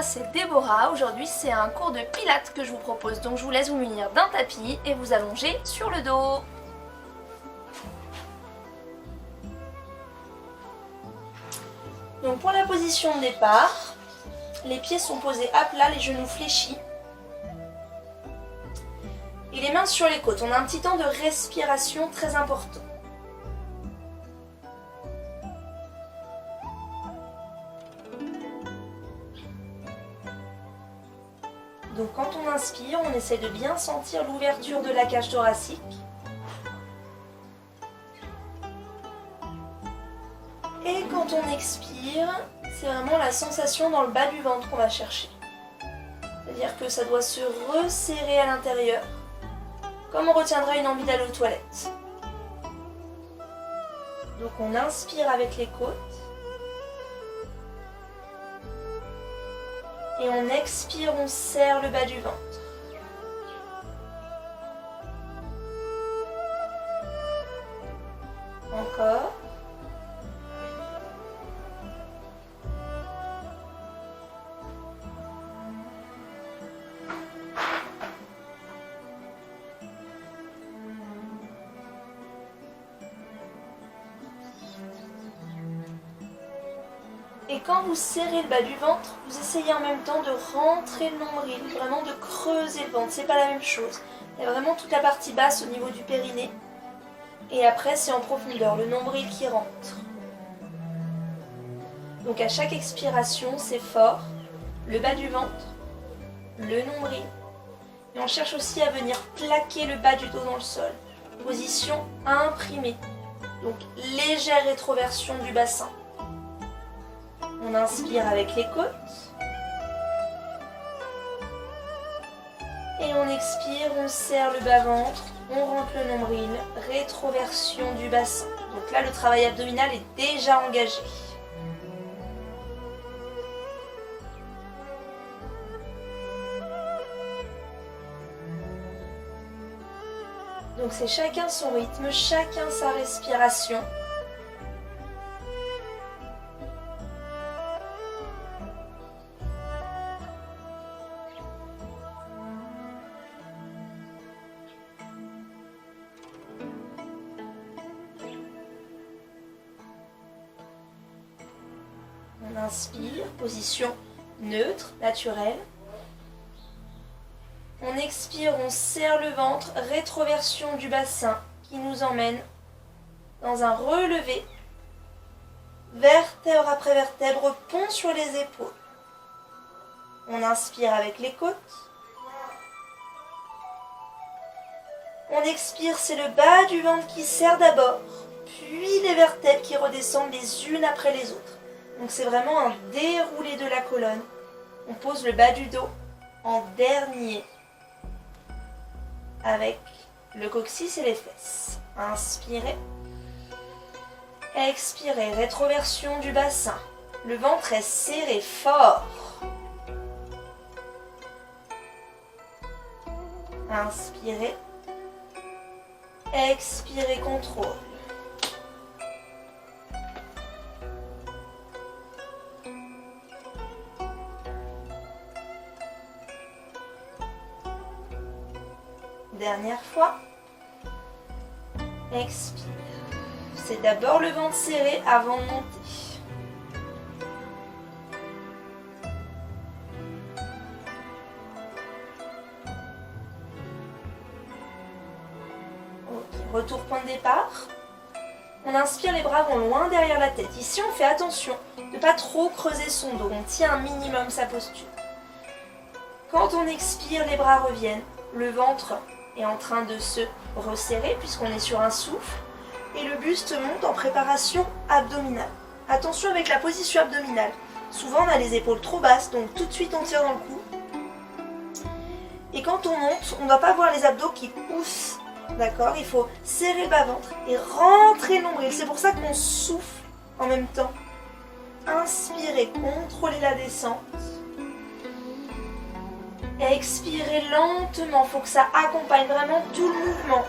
c'est Déborah. Aujourd'hui, c'est un cours de pilates que je vous propose. Donc, je vous laisse vous munir d'un tapis et vous allonger sur le dos. Donc, pour la position de départ, les pieds sont posés à plat, les genoux fléchis. Et les mains sur les côtes. On a un petit temps de respiration très important. Donc quand on inspire, on essaie de bien sentir l'ouverture de la cage thoracique. Et quand on expire, c'est vraiment la sensation dans le bas du ventre qu'on va chercher. C'est-à-dire que ça doit se resserrer à l'intérieur, comme on retiendrait une envie d'aller aux toilettes. Donc on inspire avec les côtes. Et on expire, on serre le bas du ventre. Encore. Et quand vous serrez le bas du ventre, vous essayez en même temps de rentrer le nombril, vraiment de creuser le ventre. C'est pas la même chose. Il y a vraiment toute la partie basse au niveau du périnée. Et après, c'est en profondeur, le nombril qui rentre. Donc à chaque expiration, c'est fort. Le bas du ventre, le nombril. Et on cherche aussi à venir plaquer le bas du dos dans le sol. Position imprimée. Donc légère rétroversion du bassin. On inspire avec les côtes. Et on expire, on serre le bas-ventre, on rentre le nombril, rétroversion du bassin. Donc là, le travail abdominal est déjà engagé. Donc c'est chacun son rythme, chacun sa respiration. On inspire, position neutre, naturelle. On expire, on serre le ventre, rétroversion du bassin qui nous emmène dans un relevé. Vertèbre après vertèbre, pont sur les épaules. On inspire avec les côtes. On expire, c'est le bas du ventre qui serre d'abord, puis les vertèbres qui redescendent les unes après les autres. Donc c'est vraiment un déroulé de la colonne. On pose le bas du dos en dernier avec le coccyx et les fesses. Inspirez. Expirez, rétroversion du bassin. Le ventre est serré fort. Inspirez. Expirez, contrôle. Dernière fois. Expire. C'est d'abord le ventre serré avant de monter. Ok, retour point de départ. On inspire, les bras vont loin derrière la tête. Ici, on fait attention de ne pas trop creuser son dos. On tient un minimum sa posture. Quand on expire, les bras reviennent. Le ventre est en train de se resserrer puisqu'on est sur un souffle et le buste monte en préparation abdominale. Attention avec la position abdominale. Souvent on a les épaules trop basses, donc tout de suite on tire dans le cou. Et quand on monte, on ne doit pas voir les abdos qui poussent, d'accord? Il faut serrer le bas-ventre et rentrer le nombril. C'est pour ça qu'on souffle en même temps. Inspirez, contrôlez la descente. Expirez lentement, il faut que ça accompagne vraiment tout le mouvement.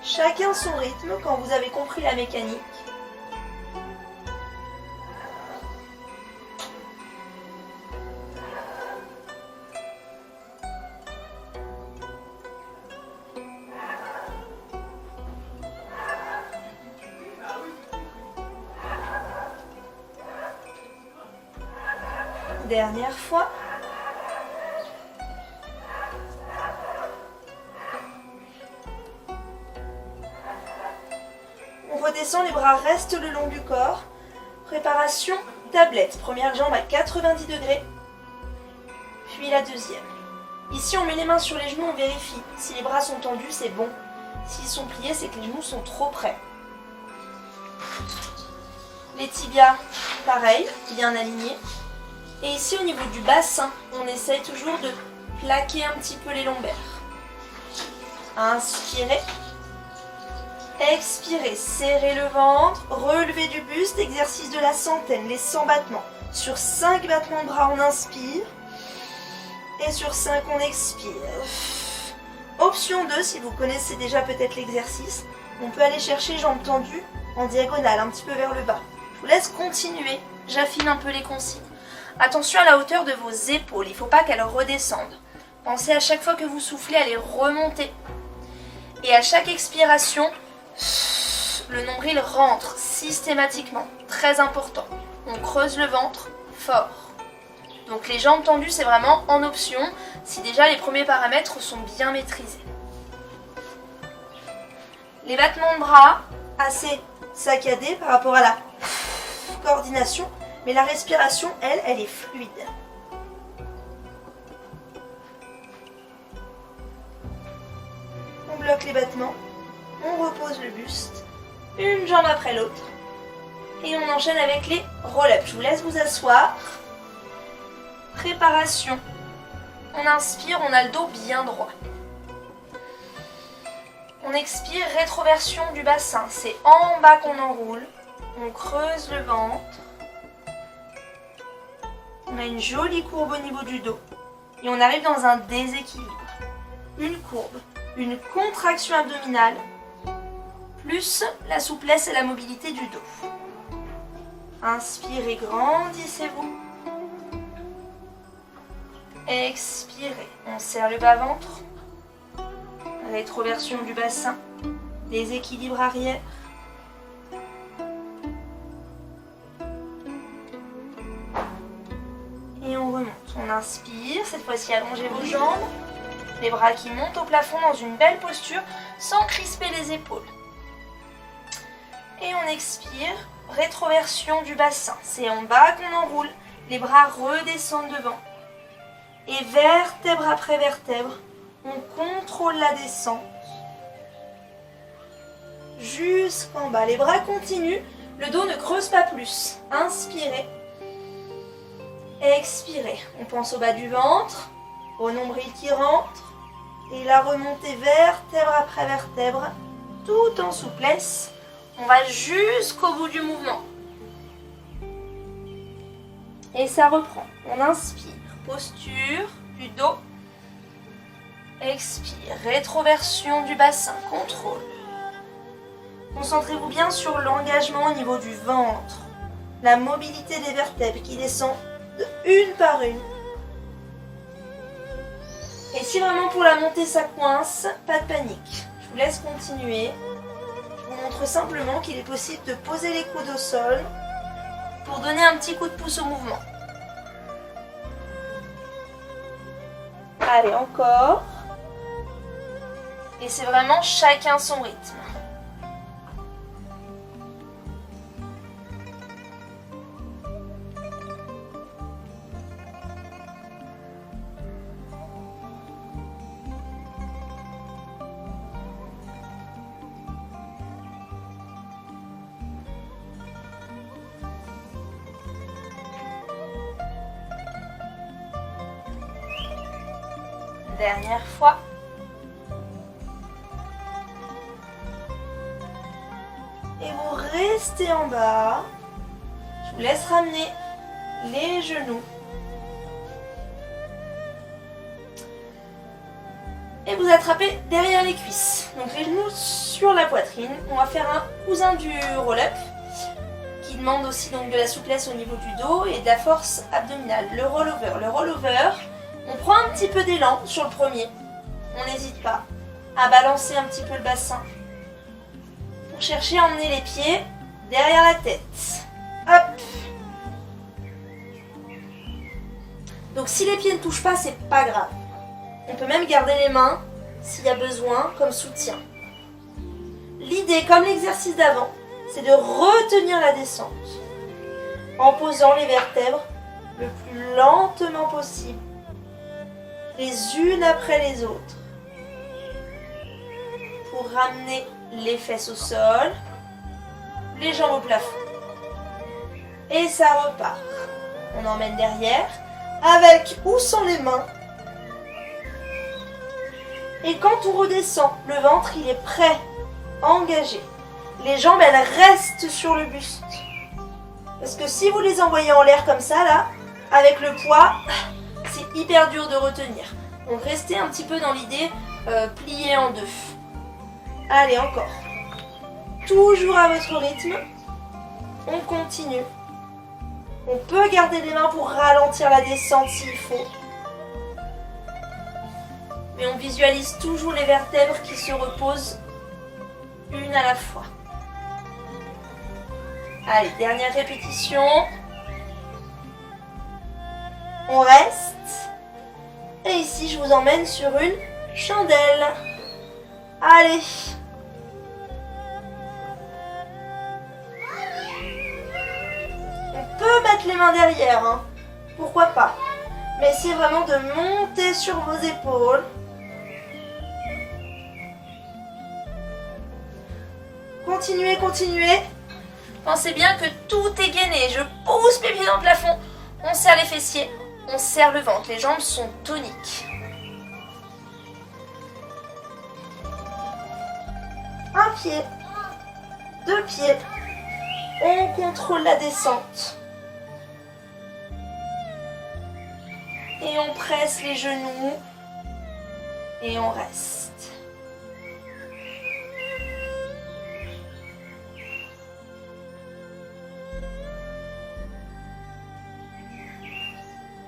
Chacun son rythme quand vous avez compris la mécanique. Dernière fois. On redescend, les bras restent le long du corps. Préparation tablette. Première jambe à 90 degrés, puis la deuxième. Ici, on met les mains sur les genoux, on vérifie. Si les bras sont tendus, c'est bon. S'ils sont pliés, c'est que les genoux sont trop près. Les tibias, pareil, bien alignés. Et ici, au niveau du bassin, on essaye toujours de plaquer un petit peu les lombaires. Inspirez. Expirez, serrez le ventre, relevez du buste, exercice de la centaine, les 100 battements. Sur 5 battements de bras, on inspire. Et sur 5, on expire. Option 2, si vous connaissez déjà peut-être l'exercice, on peut aller chercher jambes tendues en diagonale, un petit peu vers le bas. Je vous laisse continuer, j'affine un peu les consignes. Attention à la hauteur de vos épaules, il ne faut pas qu'elles redescendent. Pensez à chaque fois que vous soufflez à les remonter. Et à chaque expiration, le nombril rentre systématiquement, très important. On creuse le ventre fort. Donc les jambes tendues, c'est vraiment en option, si déjà les premiers paramètres sont bien maîtrisés. Les battements de bras, assez saccadés par rapport à la coordination, mais la respiration, elle est fluide. On bloque les battements, on repose le buste, une jambe après l'autre, et on enchaîne avec les roll-ups. Je vous laisse vous asseoir. Préparation. On inspire, on a le dos bien droit. On expire, rétroversion du bassin. C'est en bas qu'on enroule. On creuse le ventre. On a une jolie courbe au niveau du dos. Et on arrive dans un déséquilibre. Une courbe, une contraction abdominale, plus la souplesse et la mobilité du dos. Inspirez, grandissez-vous. Expirez, on serre le bas-ventre. Rétroversion du bassin. Déséquilibre arrière. Et on remonte. On inspire, cette fois-ci allongez vos jambes. Les bras qui montent au plafond dans une belle posture sans crisper les épaules. Et on expire, rétroversion du bassin. C'est en bas qu'on enroule. Les bras redescendent devant. Et vertèbre après vertèbre, on contrôle la descente. Jusqu'en bas. Les bras continuent. Le dos ne creuse pas plus. Inspirez. Expirez. On pense au bas du ventre, au nombril qui rentre. Et la remontée vertèbre après vertèbre, tout en souplesse. On va jusqu'au bout du mouvement. Et ça reprend. On inspire. Posture du dos. Expire. Rétroversion du bassin. Contrôle. Concentrez-vous bien sur l'engagement au niveau du ventre. La mobilité des vertèbres qui descend de une par une. Et si vraiment pour la montée ça coince, pas de panique. Je vous laisse continuer. Je vous montre simplement qu'il est possible de poser les coudes au sol pour donner un petit coup de pouce au mouvement. Allez, encore. Et c'est vraiment chacun son rythme. Dernière fois. Et vous restez en bas. Je vous laisse ramener les genoux. Et vous attrapez derrière les cuisses. Donc les genoux sur la poitrine. On va faire un cousin du roll-up qui demande aussi donc de la souplesse au niveau du dos et de la force abdominale. Le roll-over. Le roll-over, on prend un petit peu d'élan sur le premier. On n'hésite pas à balancer un petit peu le bassin. Pour chercher à emmener les pieds derrière la tête. Hop. Donc si les pieds ne touchent pas, c'est pas grave. On peut même garder les mains s'il y a besoin comme soutien. L'idée, comme l'exercice d'avant, c'est de retenir la descente en posant les vertèbres le plus lentement possible, les unes après les autres, pour ramener les fesses au sol, les jambes au plafond. Et ça repart. On emmène derrière, avec ou sans les mains. Et quand on redescend, le ventre il est prêt, engagé. Les jambes elles restent sur le buste. Parce que si vous les envoyez en l'air comme ça là, avec le poids, c'est hyper dur de retenir. Donc restez un petit peu dans l'idée pliée en deux. Allez, encore. Toujours à votre rythme. On continue. On peut garder les mains pour ralentir la descente s'il faut. Mais on visualise toujours les vertèbres qui se reposent une à la fois. Allez, dernière répétition. On reste. Et ici, je vous emmène sur une chandelle. Allez. On peut mettre les mains derrière, hein. Pourquoi pas. Mais c'est vraiment de monter sur vos épaules. Continuez, continuez. Pensez bien que tout est gainé. Je pousse mes pieds dans le plafond. On serre les fessiers. On serre le ventre. Les jambes sont toniques. Un pied. Deux pieds. On contrôle la descente. Et on presse les genoux. Et on reste.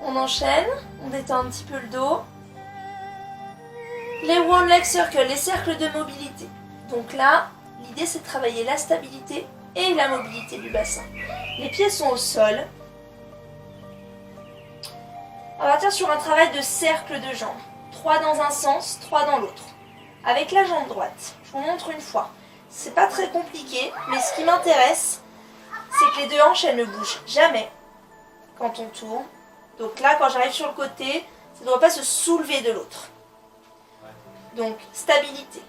On enchaîne, on détend un petit peu le dos. Les One Leg Circle, les cercles de mobilité. Donc là, l'idée c'est de travailler la stabilité et la mobilité du bassin. Les pieds sont au sol. On va partir sur un travail de cercle de jambes. 3 dans un sens, 3 dans l'autre. Avec la jambe droite. Je vous montre une fois. C'est pas très compliqué, mais ce qui m'intéresse, c'est que les deux hanches, elles ne bougent jamais quand on tourne. Donc là, quand j'arrive sur le côté, ça ne doit pas se soulever de l'autre. Donc, stabilité.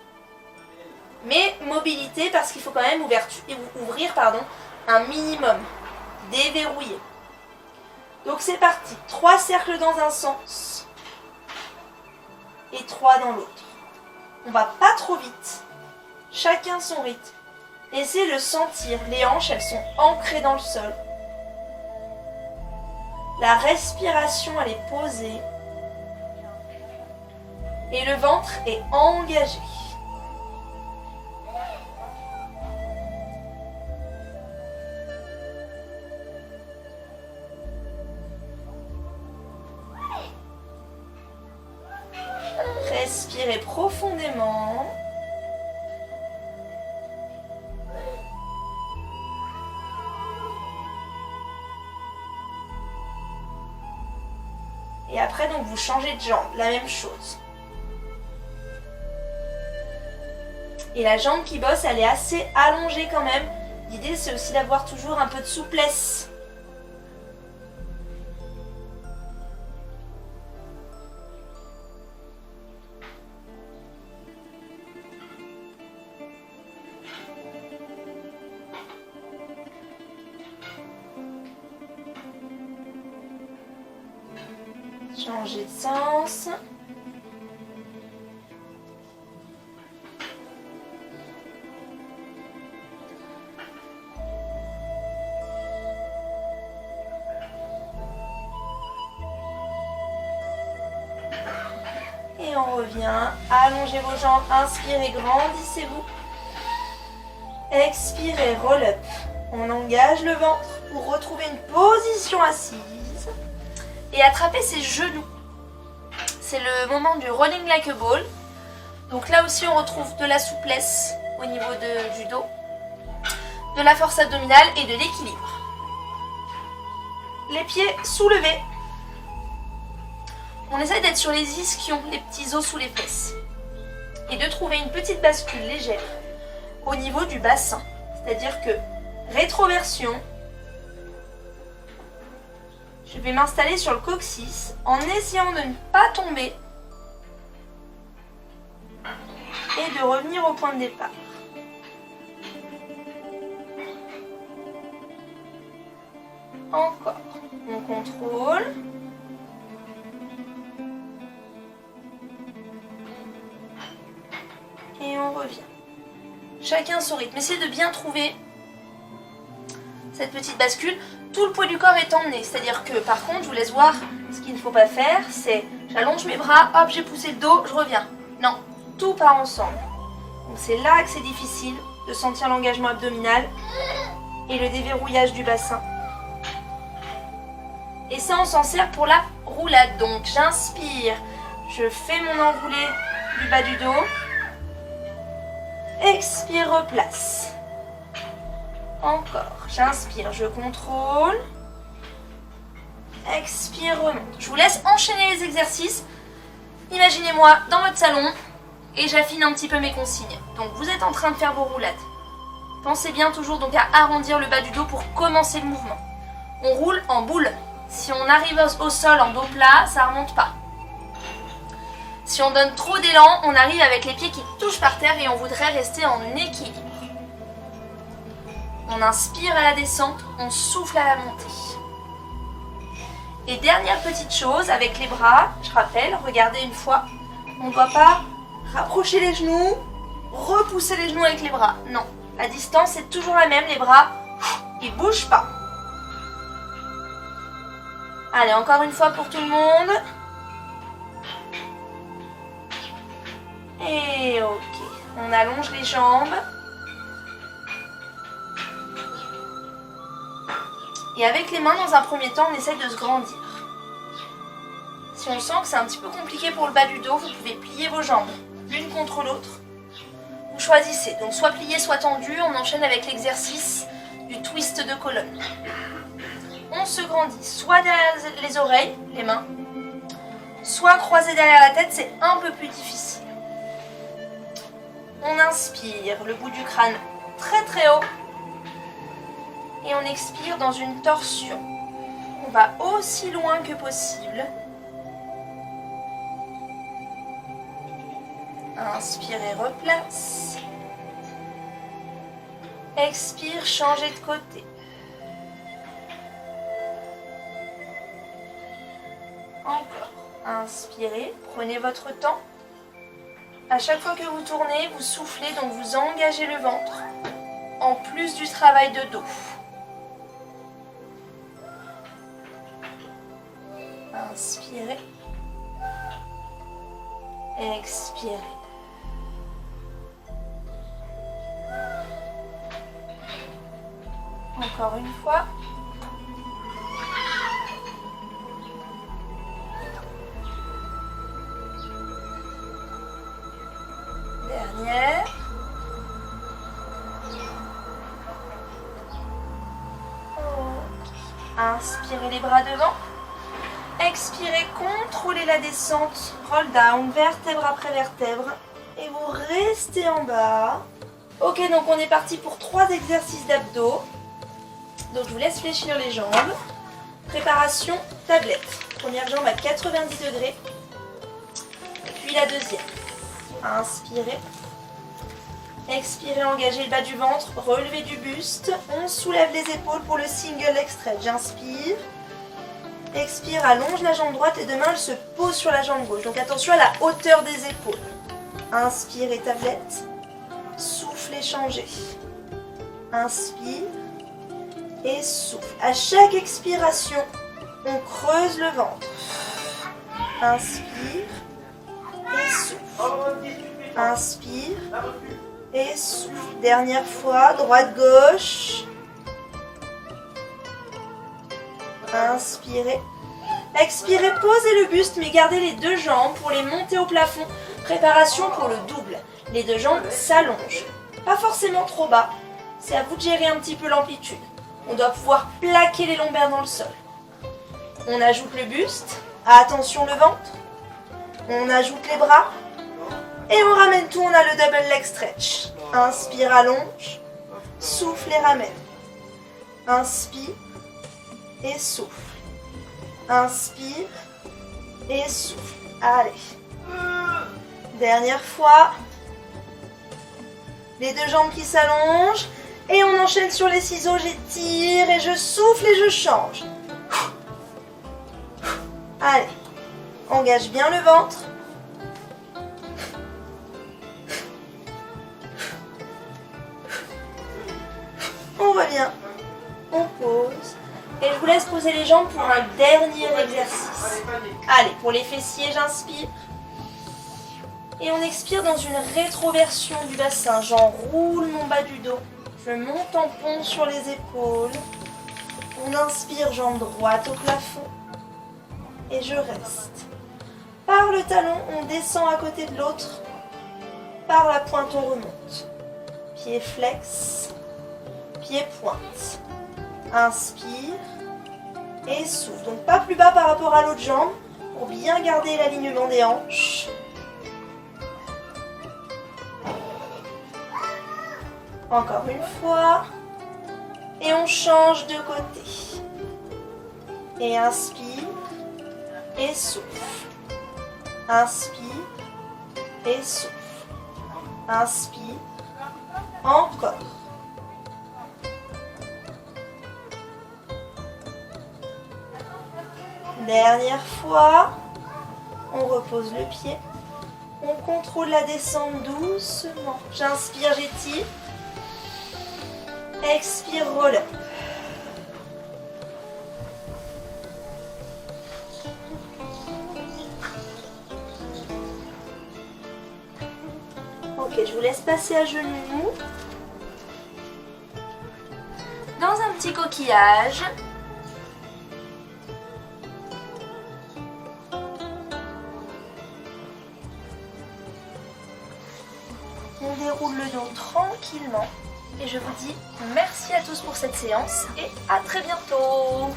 Mais mobilité, parce qu'il faut quand même ouvrir un minimum. Déverrouiller. Donc c'est parti. 3 cercles dans un sens. Et 3 dans l'autre. On va pas trop vite. Chacun son rythme. Essayez de sentir. Les hanches, elles sont ancrées dans le sol. La respiration, elle est posée. Et le ventre est engagé. Respirez profondément. Et après, donc, vous changez de jambe. La même chose. Et la jambe qui bosse, elle est assez allongée quand même. L'idée, c'est aussi d'avoir toujours un peu de souplesse. Changer de sens. Et on revient. Allongez vos jambes. Inspirez, grandissez-vous. Expirez, roll up. On engage le ventre pour retrouver une position assise. Et attraper ses genoux. C'est le moment du rolling like a ball. Donc là aussi on retrouve de la souplesse au niveau du dos, de la force abdominale et de l'équilibre. Les pieds soulevés. On essaie d'être sur les ischions, les petits os sous les fesses. Et de trouver une petite bascule légère au niveau du bassin. C'est-à-dire que rétroversion, je vais m'installer sur le coccyx en essayant de ne pas tomber et de revenir au point de départ. Encore. On contrôle. Et on revient. Chacun son rythme. Essayez de bien trouver cette petite bascule. Tout le poids du corps est emmené. C'est-à-dire que, par contre, je vous laisse voir ce qu'il ne faut pas faire. C'est, j'allonge mes bras, hop, j'ai poussé le dos, je reviens. Non, tout part ensemble. Donc c'est là que c'est difficile de sentir l'engagement abdominal et le déverrouillage du bassin. Et ça, on s'en sert pour la roulade. Donc, j'inspire, je fais mon enroulé du bas du dos. Expire, replace. Encore, j'inspire, je contrôle. Expire, remonte. Je vous laisse enchaîner les exercices. Imaginez-moi dans votre salon et j'affine un petit peu mes consignes. Donc vous êtes en train de faire vos roulades. Pensez bien toujours donc à arrondir le bas du dos pour commencer le mouvement. On roule en boule. Si on arrive au sol en dos plat, ça ne remonte pas. Si on donne trop d'élan, on arrive avec les pieds qui touchent par terre et on voudrait rester en équilibre. On inspire à la descente, on souffle à la montée. Et dernière petite chose, avec les bras, je rappelle, regardez une fois, on ne doit pas rapprocher les genoux, repousser les genoux avec les bras. Non, la distance est toujours la même, les bras, ils ne bougent pas. Allez, encore une fois pour tout le monde. Et ok, on allonge les jambes. Et avec les mains, dans un premier temps, on essaie de se grandir. Si on sent que c'est un petit peu compliqué pour le bas du dos, vous pouvez plier vos jambes l'une contre l'autre. Vous choisissez, donc soit plié, soit tendu. On enchaîne avec l'exercice du twist de colonne. On se grandit, soit derrière les oreilles, les mains, soit croisé derrière la tête, c'est un peu plus difficile. On inspire, le bout du crâne très très haut. Et on expire dans une torsion. On va aussi loin que possible. Inspire et replace. Expire, changez de côté. Encore. Inspirez, prenez votre temps. À chaque fois que vous tournez, vous soufflez, donc vous engagez le ventre, en plus du travail de dos. Inspirez. Expirez. Encore une fois. Dernière. Inspirez les bras devant. Expirez, contrôlez la descente. Roll down, vertèbre après vertèbre. Et vous restez en bas. Ok, donc on est parti pour 3 exercices d'abdos. Donc je vous laisse fléchir les jambes. Préparation tablette. Première jambe à 90 degrés. Puis la deuxième. Inspirez. Expirez, engagez le bas du ventre, relevez du buste. On soulève les épaules pour le single leg stretch. J'inspire. Expire, allonge la jambe droite et demain elle se pose sur la jambe gauche. Donc attention à la hauteur des épaules. Inspirez, tablette. Soufflez, changez. Inspire et souffle. À chaque expiration, on creuse le ventre. Inspire et souffle. Inspire et souffle. Dernière fois, droite-gauche. Inspirez. Expirez, posez le buste, mais gardez les 2 jambes pour les monter au plafond. Préparation pour le double. Les 2 jambes s'allongent. Pas forcément trop bas. C'est à vous de gérer un petit peu l'amplitude. On doit pouvoir plaquer les lombaires dans le sol. On ajoute le buste. Attention le ventre. On ajoute les bras. Et on ramène tout, on a le double leg stretch. Inspire, allonge. Souffle et ramène. Inspire et souffle. Inspire et souffle. Allez. Dernière fois. Les deux jambes qui s'allongent. Et on enchaîne sur les ciseaux. J'étire et je souffle et je change. Allez. Engage bien le ventre. On revient. On pose. Et je vous laisse poser les jambes pour un dernier exercice. Allez, pour les fessiers, j'inspire. Et on expire dans une rétroversion du bassin. J'enroule mon bas du dos. Je monte en pont sur les épaules. On inspire, jambe droite au plafond. Et je reste. Par le talon, on descend à côté de l'autre. Par la pointe, on remonte. Pied flex. Pied pointe. Inspire. Et souffle. Donc pas plus bas par rapport à l'autre jambe. Pour bien garder l'alignement des hanches. Encore une fois. Et on change de côté. Et inspire. Et souffle. Inspire. Et souffle. Inspire. Encore. Dernière fois. On repose le pied. On contrôle la descente doucement. J'inspire, j'étire. Expire, roll up. Ok, je vous laisse passer à genoux. Dans un petit coquillage. On déroule le dos tranquillement. Et je vous dis merci à tous pour cette séance et à très bientôt.